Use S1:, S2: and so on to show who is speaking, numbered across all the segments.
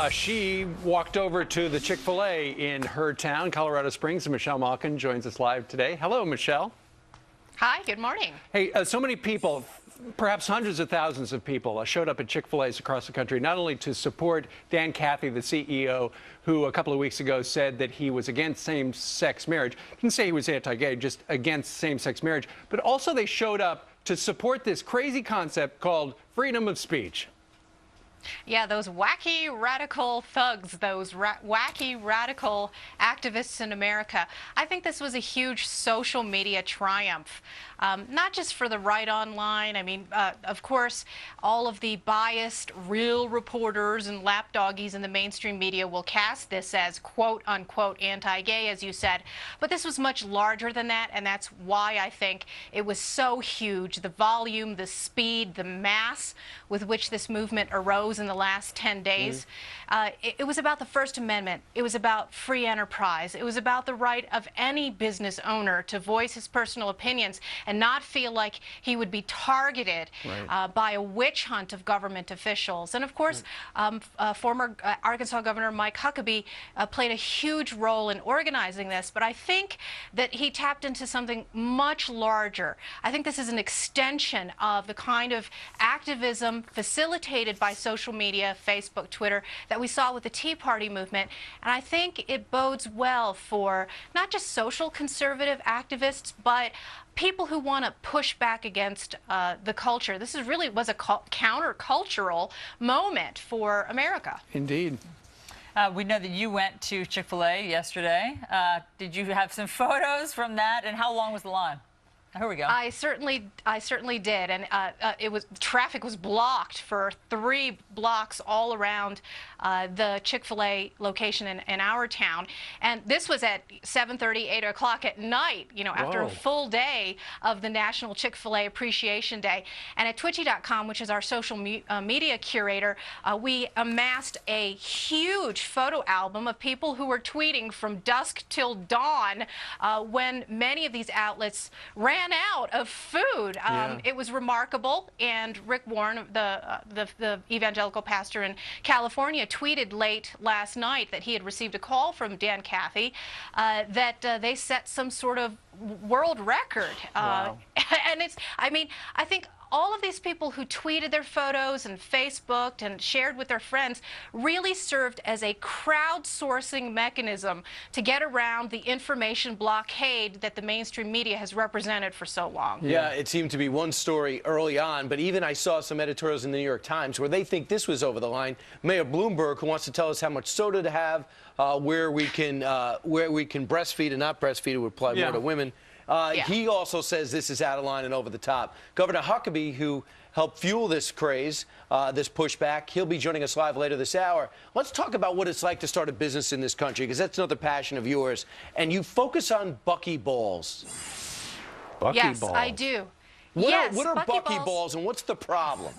S1: She walked over to the Chick-fil-A in her town, Colorado Springs, and Michelle Malkin joins us live today. Hello, Michelle.
S2: Hi, good morning.
S1: Hey, so many people, perhaps hundreds of thousands of people, showed up at Chick-fil-A's across the country, not only to support Dan Cathy, the CEO, who a couple of weeks ago said that he was against same-sex marriage. Didn't say he was anti-gay, just against same-sex marriage. But also they showed up to support this crazy concept called freedom of speech.
S2: Yeah, those wacky radical thugs, those wacky radical activists in America. I think this was a huge social media triumph, not just for the right online. I mean, of course, all of the biased real reporters and lapdoggies in the mainstream media will cast this as quote unquote anti-gay, as you said. But this was much larger than that, and that's why I think it was so huge. The volume, the speed, the mass with which this movement arose in the last 10 days. It was about the First Amendment. It was about free enterprise. It was about the right of any business owner to voice his personal opinions and not feel like he would be targeted by a witch hunt of government officials. And of course, former Arkansas Governor Mike Huckabee played a huge role in organizing this, but I think that he tapped into something much larger. I think this is an extension of the kind of activism facilitated by social media, Facebook, Twitter, that we saw with the Tea Party movement. And I think it bodes well for not just social conservative activists, but people who want to push back against the culture. This really was a countercultural moment for America.
S1: Indeed.
S3: We know that you went to Chick-fil-A yesterday. Did you have some photos from that? And how long was the line? Here we go.
S2: I certainly did, and traffic was blocked for 3 blocks all around the Chick-fil-A location in our town, and this was at 7:30, 8 o'clock at night. You know, after a full day of the National Chick-fil-A Appreciation Day. And at Twitchy.com, which is our social media curator, we amassed a huge photo album of people who were tweeting from dusk till dawn when many of these outlets ran out of food. It was remarkable, and Rick Warren, the evangelical pastor in California, tweeted late last night that he had received a call from Dan Cathy that they set some sort of world record. And I think all of these people who tweeted their photos and Facebooked and shared with their friends really served as a crowdsourcing mechanism to get around the information blockade that the mainstream media has represented for so long.
S4: Yeah, it seemed to be one story early on, but even I saw some editorials in the New York Times where they think this was over the line. Mayor Bloomberg, who wants to tell us how much soda to have, where we can breastfeed and not breastfeed, it would apply more to women. He also says this is out of line and over the top. Governor Huckabee, who helped fuel this craze, this pushback, he'll be joining us live later this hour. Let's talk about what it's like to start a business in this country, because that's another passion of yours. And you focus on buckyballs.
S2: Yes, I do.
S4: What are buckyballs and what's the problem?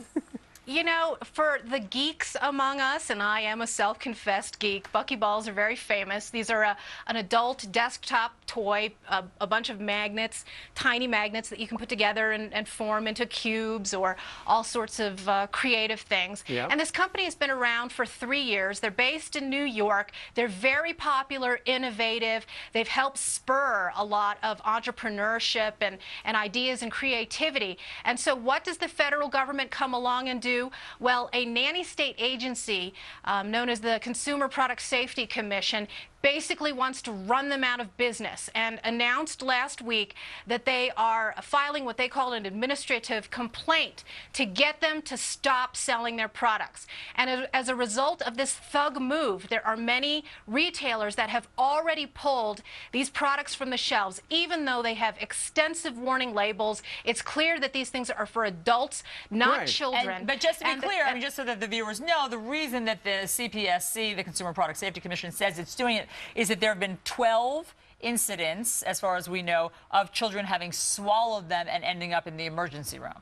S2: You know, for the geeks among us, and I am a self-confessed geek, buckyballs are very famous. These are an adult desktop toy, a bunch of magnets, tiny magnets that you can put together and form into cubes or all sorts of creative things. And this company has been around for 3 years. They're based in New York. They're very popular, innovative. They've helped spur a lot of entrepreneurship and ideas and creativity. And so what does the federal government come along and do? Well, a nanny state agency known as the Consumer Product Safety Commission basically wants to run them out of business and announced last week that they are filing what they call an administrative complaint to get them to stop selling their products. And as a result of this thug move, there are many retailers that have already pulled these products from the shelves, even though they have extensive warning labels. It's clear that these things are for adults, not children.
S3: But just to be clear, I mean, just so that the viewers know, the reason that the CPSC, the Consumer Product Safety Commission, says it's doing it is that there have been 12 incidents, as far as we know, of children having swallowed them and ending up in the emergency room.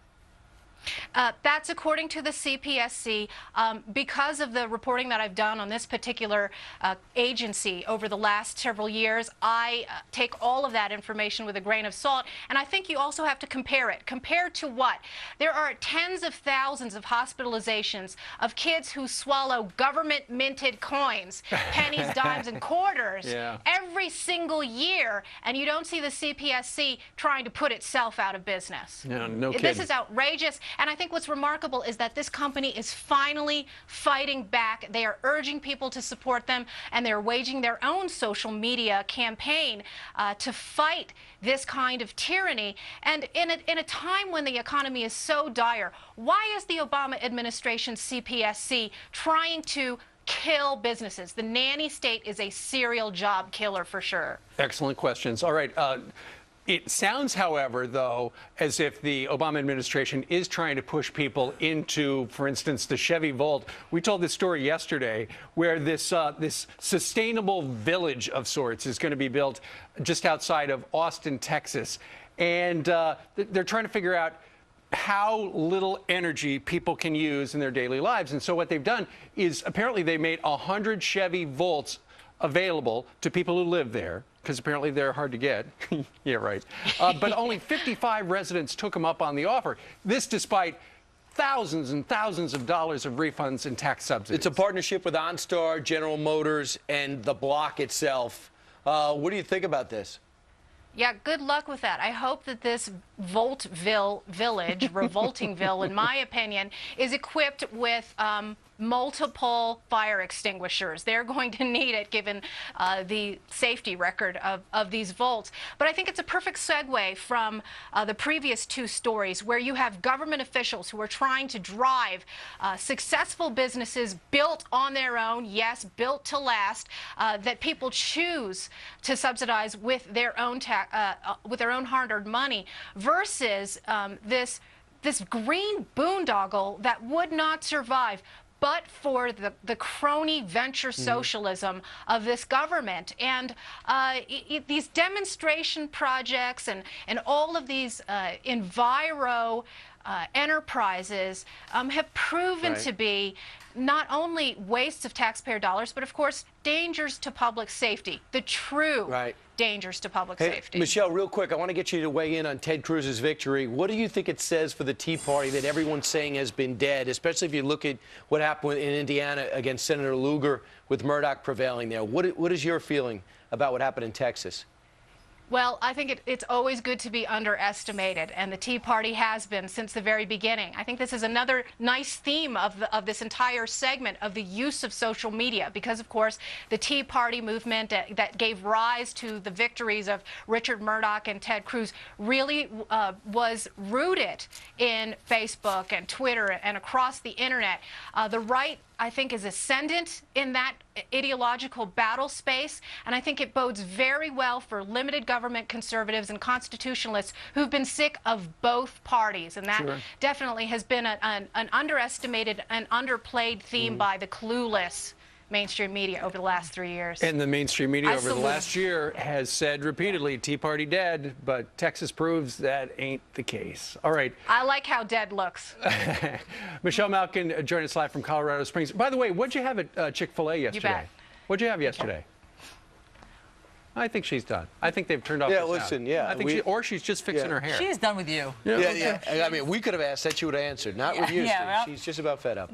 S2: That's according to the CPSC. Because of the reporting that I've done on this particular agency over the last several years, I take all of that information with a grain of salt, and I think you also have to compare it. Compared to what? There are tens of thousands of hospitalizations of kids who swallow government-minted coins, pennies, dimes, and quarters every single year, and you don't see the CPSC trying to put itself out of business.
S1: No kidding.
S2: This is outrageous. And I think what's remarkable is that this company is finally fighting back. They are urging people to support them, and they're waging their own social media campaign to fight this kind of tyranny. And in a time when the economy is so dire, why is the Obama administration's CPSC trying to kill businesses? The nanny state is a serial job killer for sure.
S1: Excellent questions. All right. It sounds, however, though, as if the Obama administration is trying to push people into, for instance, the Chevy Volt. We told this story yesterday where this sustainable village of sorts is going to be built just outside of Austin, Texas. And they're trying to figure out how little energy people can use in their daily lives. And so what they've done is apparently they made 100 Chevy Volts available to people who live there, because apparently they're hard to get. Yeah, right. But only 55 residents took them up on the offer. This despite thousands and thousands of dollars of refunds and tax subsidies.
S4: It's a partnership with OnStar, General Motors, and the block itself. What do you think about this?
S2: Yeah, good luck with that. I hope that this Voltville village, Revoltingville, in my opinion, is equipped with multiple fire extinguishers. They're going to need it given the safety record of these Volts. But I think it's a perfect segue from the previous two stories where you have government officials who are trying to drive successful businesses built on their own, yes, built to last, that people choose to subsidize with their own hard-earned money, versus this green boondoggle that would not survive but for the crony venture socialism of this government. And these demonstration projects and all of these enviro enterprises have proven to be not only wastes of taxpayer dollars, but of course dangers to public safety, the true dangers to public safety.
S4: Michelle, real quick, I want to get you to weigh in on Ted Cruz's victory. What do you think it says for the Tea Party that everyone's saying has been dead, especially if you look at what happened in Indiana against Senator Lugar with Murdoch prevailing there? What is your feeling about what happened in Texas?
S2: Well, I think it's always good to be underestimated, and the Tea Party has been since the very beginning. I think this is another nice theme of this entire segment of the use of social media, because, of course, the Tea Party movement that gave rise to the victories of Richard Murdoch and Ted Cruz really was rooted in Facebook and Twitter and across the Internet. The right, I think, is ascendant in that ideological battle space, and I think it bodes very well for limited government conservatives and constitutionalists who've been sick of both parties, and that definitely has been an underestimated and underplayed theme by the clueless mainstream media over the last 3 years.
S1: And the mainstream media over the last year has said repeatedly, Tea Party dead, but Texas proves that ain't the case. All right.
S2: I like how dead looks.
S1: Michelle Malkin joined us live from Colorado Springs. By the way, what'd you have at Chick-fil-A yesterday?
S2: You bet.
S1: What'd you have yesterday? I think she's done. I think they've turned off the sound.
S4: Listen, yeah.
S1: I think or she's just fixing her hair.
S3: She is done with you.
S4: Yeah. I mean, we could have asked that. She would have answered. Not with you, Steve. She's just about fed up.